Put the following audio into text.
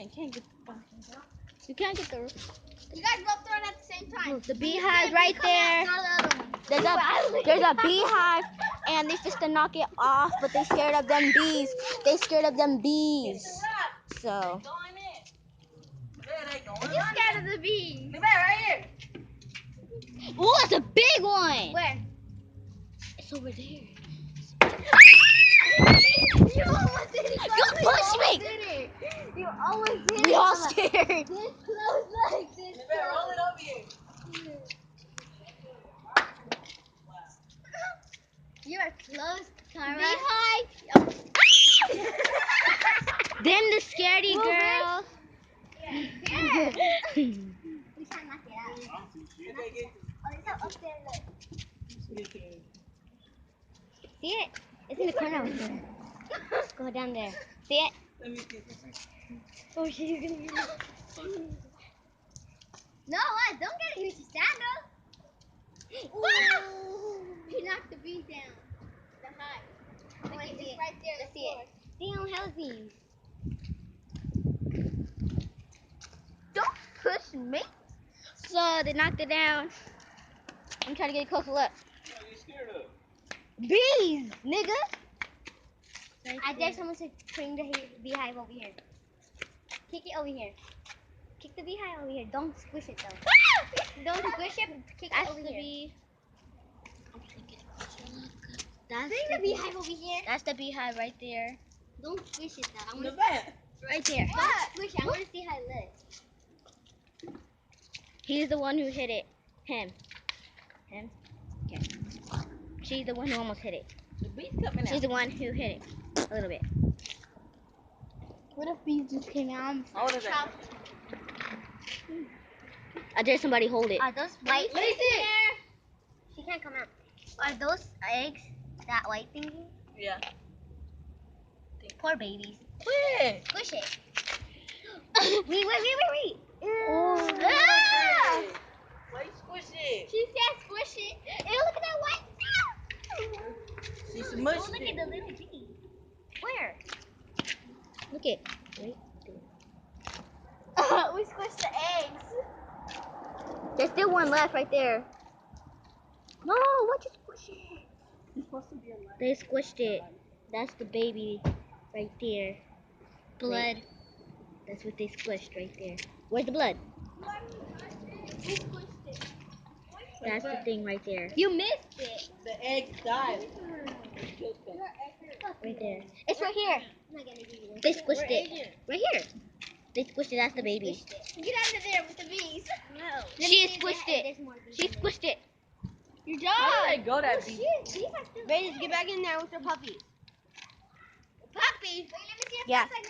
can't get the You can't get the. You guys both throw it at the same time. The beehive right there. There's a beehive, and they just to knock it off, but they scared of them bees. They scared of them bees. So. You scared of the bees? Right here. Oh, it's a big one. Where? It's over there. You almost did it. You pushed me. You almost did it. We all scared. This close like this. Roll it over here. You are close, Cara. Beehive. Then the scaredy girl. Yeah. We can't knock it out. Oh, it's up there, look. See it? It's in the corner over there. Go down there. See it? Let me see. Oh, she's gonna get it. No, what? Don't get it. Use your sandal. He knocked the bee down. The hive. Look, it's right there. Let's see it. Damn, how's these? Don't push me. So they knocked it down. I'm trying to get a closer look. What are you scared of? Bees, nigga. I dare there. someone to bring the beehive over here. Kick it over here. Kick the beehive over here. Don't squish it though. Don't squish it. Kick it over here. I'm trying to get a closer look. That's Bring the beehive over here. That's the beehive right there. Don't squish it though. The bat. Right there. Don't squish it. I want to see how it looks. He's the one who hit it. Him. Okay. She's the one who almost hit it. The bee's coming She's out. the one who hit it. A little bit. What if bees just came out? Hold it out. I dare somebody hold it. Are those white Let me things see. there? She can't come out. Are those eggs? That white thingy? Yeah. Poor babies. Quit. Squish it. Wait. Ah! Why you squish it? She said squish it. Ew, look at that white stuff. She Oh, smushed look it. at the little bee. Where? Look it. Wait. We squished the eggs. There's still one left right there. No, what you squish it? It's supposed to be alive. They squished it. That's the baby right there. Blood. That's what they squished right there. Where's the blood? We squished it. That's the thing right there. You missed it. The eggs died. Killed them. Right there. It's right here. I'm not gonna give you one. They squished it. Right here. They squished it. That's the baby. Get out of there with the bees. No. She squished it. She squished it. Your How did I dog. go that beat? Babies, get back in there with your puppies. Puppies? Wait, let me see if Yeah. it's like